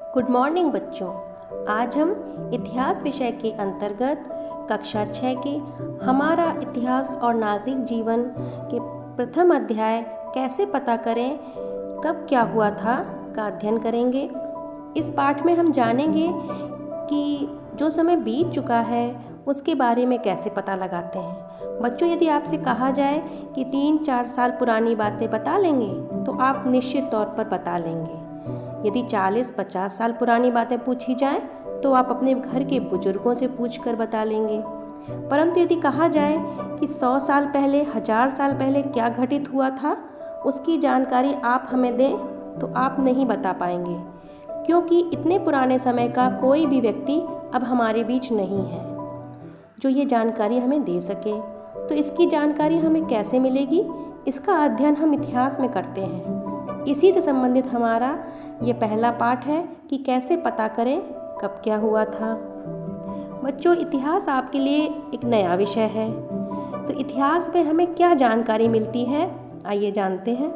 Good morning बच्चों। आज हम इतिहास विषय के अंतर्गत कक्षा 6 के हमारा इतिहास और नागरिक जीवन के प्रथम अध्याय कैसे पता करें कब क्या हुआ था का अध्ययन करेंगे। इस पाठ में हम जानेंगे कि जो समय बीत चुका है उसके बारे में कैसे पता लगाते हैं। बच्चों, यदि आपसे कहा जाए कि 3-4 साल पुरानी बातें बता लेंगे तो आप निश्चित तौर पर बता लेंगे। यदि 40-50 साल पुरानी बातें पूछी जाएं तो आप अपने घर के बुजुर्गों से पूछकर बता लेंगे। परंतु यदि कहा जाए कि 100 साल पहले, 1000 साल पहले क्या घटित हुआ था, उसकी जानकारी आप हमें दें तो आप नहीं बता पाएंगे, क्योंकि इतने पुराने समय का कोई भी व्यक्ति अब हमारे बीच नहीं है जो ये जानकारी हमें दे सके। तो इसकी जानकारी हमें कैसे मिलेगी, इसका अध्ययन हम इतिहास में करते हैं। इसी से संबंधित हमारा ये पहला पाठ है कि कैसे पता करें कब क्या हुआ था। बच्चों, इतिहास आपके लिए एक नया विषय है, तो इतिहास में हमें क्या जानकारी मिलती है, आइए जानते हैं।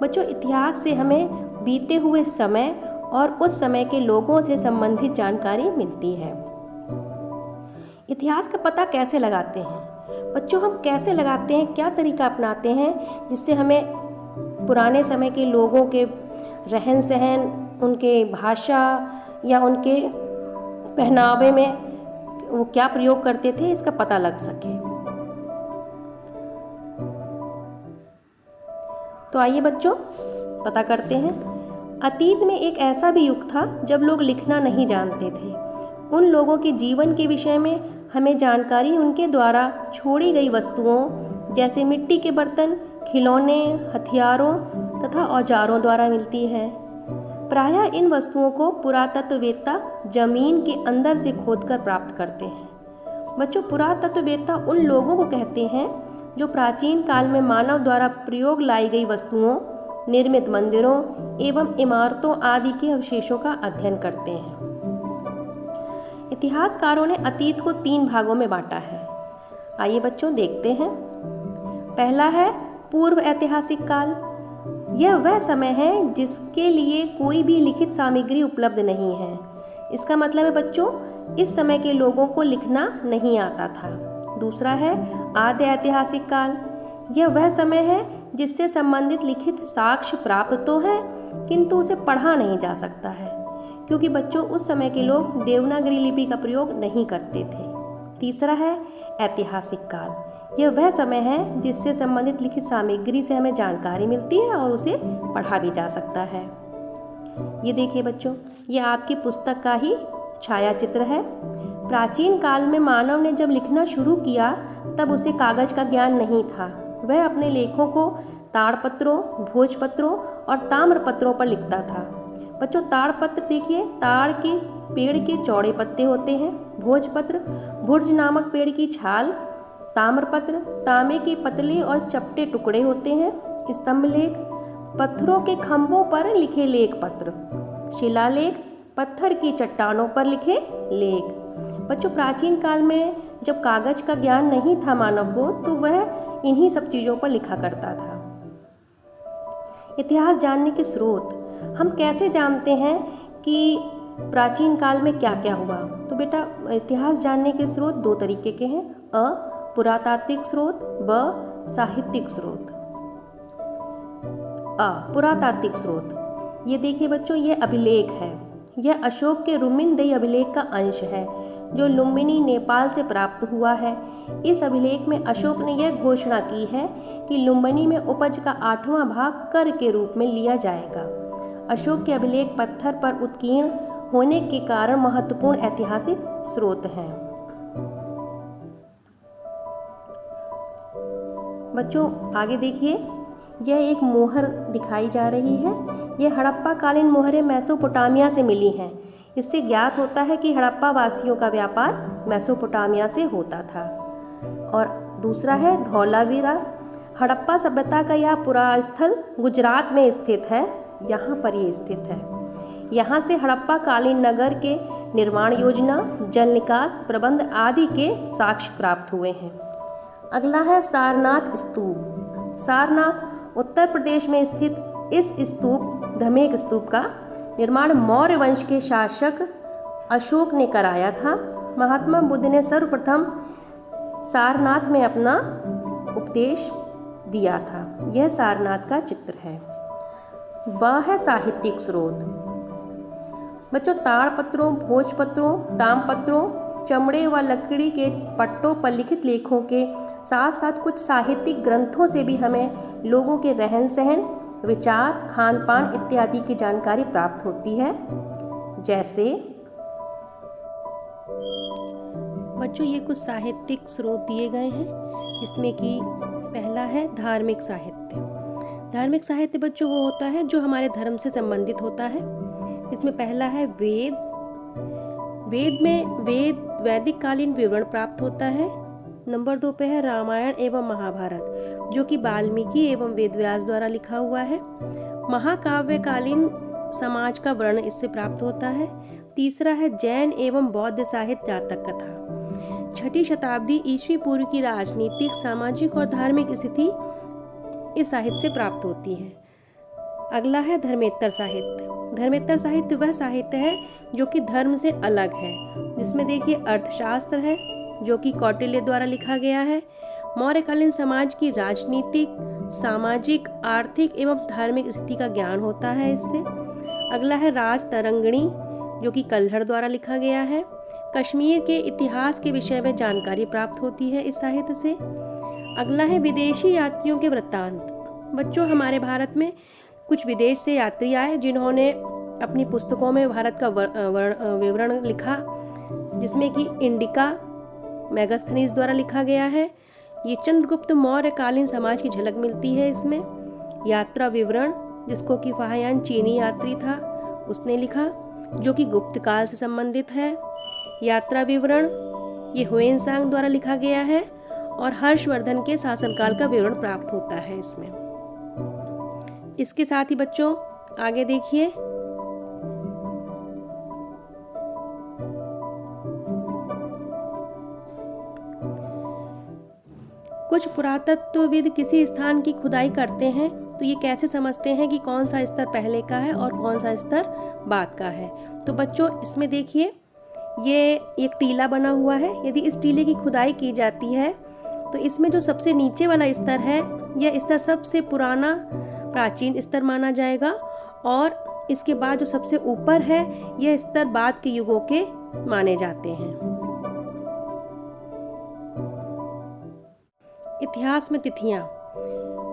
बच्चों, इतिहास से हमें बीते हुए समय और उस समय के लोगों से संबंधित जानकारी मिलती है। इतिहास का पता कैसे लगाते हैं बच्चों? हम कैसे लगाते हैं, क्या तरीका अपनाते हैं जिससे हमें पुराने समय के लोगों के रहन सहन, उनके भाषा या उनके पहनावे में वो क्या प्रयोग करते थे, इसका पता लग सके। तो आइए बच्चों पता करते हैं। अतीत में एक ऐसा भी युग था जब लोग लिखना नहीं जानते थे। उन लोगों के जीवन के विषय में हमें जानकारी उनके द्वारा छोड़ी गई वस्तुओं जैसे मिट्टी के बर्तन, खिलौने, हथियारों तथा औजारों द्वारा मिलती है। प्रायः इन वस्तुओं को पुरातत्ववेत्ता जमीन के अंदर से खोदकर प्राप्त करते हैं। बच्चों, पुरातत्ववेत्ता उन लोगों को कहते हैं जो प्राचीन काल में मानव द्वारा प्रयोग लाई गई वस्तुओं, निर्मित मंदिरों एवं इमारतों आदि के अवशेषों का अध्ययन करते हैं। इतिहासकारों ने अतीत को 3 भागों में बांटा है। आइए बच्चों देखते हैं। पहला है पूर्व ऐतिहासिक काल। यह वह समय है जिसके लिए कोई भी लिखित सामग्री उपलब्ध नहीं है। इसका मतलब है बच्चों, इस समय के लोगों को लिखना नहीं आता था। दूसरा है आद्य ऐतिहासिक काल। यह वह समय है जिससे संबंधित लिखित साक्ष्य प्राप्त तो है किंतु उसे पढ़ा नहीं जा सकता है, क्योंकि बच्चों उस समय के लोग देवनागरी लिपि का प्रयोग नहीं करते थे। तीसरा है ऐतिहासिक काल। यह वह समय है जिससे संबंधित लिखित सामग्री से हमें जानकारी मिलती है और उसे पढ़ा भी जा सकता है। ये देखिए बच्चों, ये आपकी पुस्तक का ही छायाचित्र है। प्राचीन काल में मानव ने जब लिखना शुरू किया तब उसे कागज का ज्ञान नहीं था। वह अपने लेखों को ताड़पत्रों, भोजपत्रों और ताम्रपत्रों पर लिखता था। बच्चों, ताड़पत्र देखिए, ताड़ के पेड़ के चौड़े पत्ते होते हैं। भोजपत्र भुर्ज नामक पेड़ की छाल। ताम्रपत्र तांबे के पतले और चपटे टुकड़े होते हैं। स्तंभलेख पत्थरों के खंभों पर लिखे लेख पत्र। शिलालेख पत्थर की चट्टानों पर लिखे लेख। बच्चों, प्राचीन काल में जब कागज का ज्ञान नहीं था मानव को, तो वह इन्हीं सब चीज़ों पर लिखा करता था। इतिहास जानने के स्रोत। हम कैसे जानते हैं कि प्राचीन काल में क्या क्या हुआ? तो बेटा, इतिहास जानने के स्रोत 2 तरीके के हैं। अ पुरातात्विक स्रोत, ब साहित्यिक स्रोत। पुरातात्विक स्रोत। ये देखिए बच्चों, ये अभिलेख है। यह अशोक के रुमिनदेई अभिलेख का अंश है जो लुम्बिनी, नेपाल से प्राप्त हुआ है। इस अभिलेख में अशोक ने यह घोषणा की है कि लुम्बिनी में उपज का 8वां भाग कर के रूप में लिया जाएगा। अशोक के अभिलेख पत्थर पर उत्कीर्ण होने के कारण महत्वपूर्ण ऐतिहासिक स्रोत हैं। बच्चों, आगे देखिए, यह एक मोहर दिखाई जा रही है। यह हड़प्पा कालीन मोहरें मेसोपोटामिया से मिली हैं। इससे ज्ञात होता है कि हड़प्पा वासियों का व्यापार मेसोपोटामिया से होता था। और दूसरा है धौलावीरा। हड़प्पा सभ्यता का यह पुरास्थल गुजरात में स्थित है। यहाँ पर ये स्थित है। यहाँ से हड़प्पा कालीन नगर के निर्माण योजना, जल निकास प्रबंध आदि के साक्ष्य प्राप्त हुए हैं। अगला है सारनाथ स्तूप। सारनाथ उत्तर प्रदेश में स्थित इस स्तूप धमेक स्तूप का निर्माण मौर्य वंश के शासक अशोक ने कराया था। महात्मा बुद्ध ने सर्वप्रथम सारनाथ में अपना उपदेश दिया था। यह सारनाथ का चित्र है। वह है साहित्यिक स्रोत। बच्चों, ताड़पत्रों, भोजपत्रों, तामपत्रों, चमड़े व लकड़ी के पट्टों पर लिखित लेखों के साथ साथ कुछ साहित्यिक ग्रंथों से भी हमें लोगों के रहन सहन, विचार, खान पान इत्यादि की जानकारी प्राप्त होती है। जैसे बच्चों, ये कुछ साहित्यिक स्रोत दिए गए हैं, जिसमें कि पहला है धार्मिक साहित्य। धार्मिक साहित्य बच्चों वो होता है जो हमारे धर्म से संबंधित होता है। इसमें पहला है वेद। वेद में वैदिक कालीन विवरण प्राप्त होता है। नंबर 2 पे है रामायण एवं महाभारत, जो कि वाल्मीकि एवं वेदव्यास द्वारा लिखा हुआ है। महाकाव्यकालीन समाज का वर्णन इससे प्राप्त होता है। तीसरा है जैन एवं बौद्ध साहित्य जातक कथा। 6ठी शताब्दी ईस्वी पूर्व की राजनीतिक, सामाजिक और धार्मिक स्थिति इस साहित्य से प्राप्त होती है। अगला है धर्मेत्तर साहित्य। धर्मेत्तर साहित्य वह साहित्य है जो कि धर्म से अलग है, जिसमें देखिए अर्थशास्त्र है जो कि कौटिल्य द्वारा लिखा गया है। मौर्यकालीन समाज की राजनीतिक, सामाजिक, आर्थिक एवं धार्मिक स्थिति का ज्ञान होता है इससे। अगला है राजतरंगिणी, जो कि कल्हड़ द्वारा लिखा गया है। कश्मीर के इतिहास के विषय में जानकारी प्राप्त होती है इस साहित्य से। अगला है विदेशी यात्रियों के वृत्तांत। बच्चों, हमारे भारत में कुछ विदेश से यात्री आए जिन्होंने अपनी पुस्तकों में भारत का विवरण लिखा, जिसमें कि इंडिका मेगास्थनीज द्वारा लिखा गया है। ये चंद्रगुप्त मौर्यकालीन समाज की झलक मिलती है इसमें। यात्रा विवरण, जिसको कि फाहियान चीनी यात्री था उसने लिखा, जो कि गुप्त काल से संबंधित है। यात्रा विवरण ये हुएनसांग द्वारा लिखा गया है और हर्षवर्धन के शासनकाल का विवरण प्राप्त होता है इसमें। इसके साथ ही बच्चों आगे देखिए, कुछ पुरातत्वविद किसी स्थान की खुदाई करते हैं तो ये कैसे समझते हैं कि कौन सा स्तर पहले का है और कौन सा स्तर बाद का है। तो बच्चों, इसमें देखिए ये एक टीला बना हुआ है। यदि इस टीले की खुदाई की जाती है तो इसमें जो सबसे नीचे वाला स्तर है, यह स्तर सबसे पुराना प्राचीन स्तर माना जाएगा, और इसके बाद जो सबसे ऊपर है यह स्तर बाद के युगों के माने जाते हैं। इतिहास में तिथियां।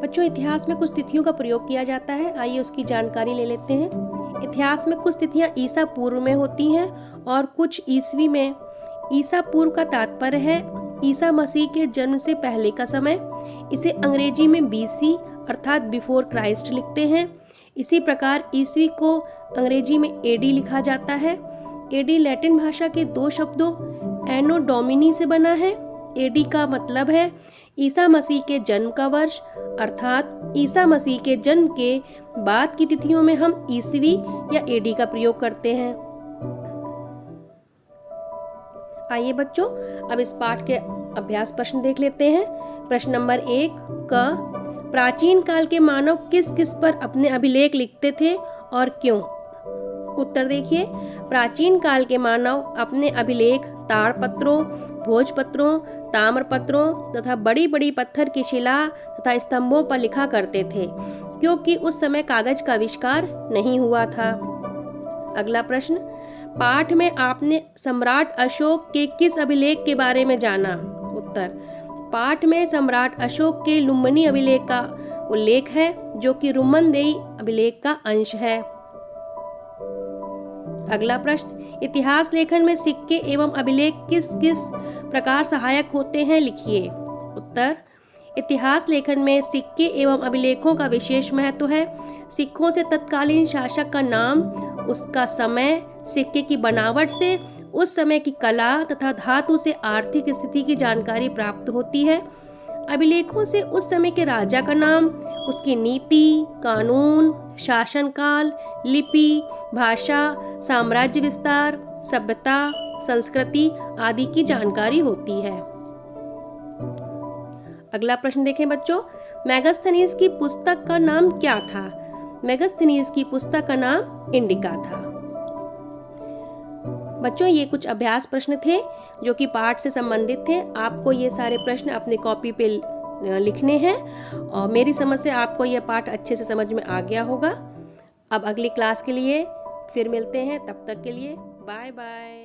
बच्चों, इतिहास में कुछ तिथियों का प्रयोग किया जाता है, आइए उसकी जानकारी ले लेते हैं। इतिहास में कुछ तिथियां ईसा पूर्व में होती हैं और कुछ ईसवी में। ईसा पूर्व का तात्पर्य है ईसा मसीह के जन्म से पहले का समय। इसे अंग्रेजी में BC अर्थात बिफोर क्राइस्ट लिखते हैं। इसी प्रकार ईसवी को अंग्रेजी में AD लिखा जाता है। AD लैटिन भाषा के 2 शब्दों एनो डोमिनी से बना है। AD का मतलब है ईसा मसीह के जन्म का वर्ष, अर्थात ईसा मसीह के जन्म के बाद की तिथियों में हम ईसवी या AD का प्रयोग करते हैं। आइए बच्चों, अब इस पाठ के अभ्यास प्रश्न देख लेते हैं। प्रश्न नंबर 1 क प्राचीन काल के मानव किस किस पर अपने अभिलेख लिखते थे और क्यों? उत्तर देखिए, प्राचीन काल के मानव अपने अभिलेख ताड़पत्रों, भोजपत्रों, ताम्रपत्रों तथा बड़ी बड़ी पत्थर की शिला तथा स्तंभों पर लिखा करते थे, क्योंकि उस समय कागज का आविष्कार नहीं हुआ था। अगला प्रश्न, पाठ में आपने सम्राट अशोक के किस अभिलेख के बारे में जाना? उत्तर, पाठ में सम्राट अशोक के लुम्बिनी अभिलेख का उल्लेख है, जो कि रुमनदेई अभिलेख का अंश है। अगला प्रश्न, इतिहास लेखन में सिक्के एवं अभिलेख किस किस प्रकार सहायक होते हैं, लिखिए। उत्तर, इतिहास लेखन में सिक्के एवं अभिलेखों का विशेष महत्व है। सिक्कों से तत्कालीन शासक का नाम, उसका समय, सिक्के की बनावट से उस समय की कला तथा धातु से आर्थिक स्थिति की जानकारी प्राप्त होती है। अभिलेखों से उस समय के राजा का नाम, उसकी नीति, कानून, शासनकाल, लिपि, भाषा, साम्राज्य विस्तार, सभ्यता, संस्कृति आदि की जानकारी होती है। अगला प्रश्न देखें बच्चों, मेगास्थनीज की पुस्तक का नाम क्या था? मेगास्थनीज की पुस्तक का नाम इंडिका था। बच्चों, ये कुछ अभ्यास प्रश्न थे जो कि पाठ से संबंधित थे। आपको ये सारे प्रश्न अपने कॉपी पे लिखने हैं और मेरी समझ से आपको यह पाठ अच्छे से समझ में आ गया होगा। अब अगली क्लास के लिए फिर मिलते हैं, तब तक के लिए बाय बाय।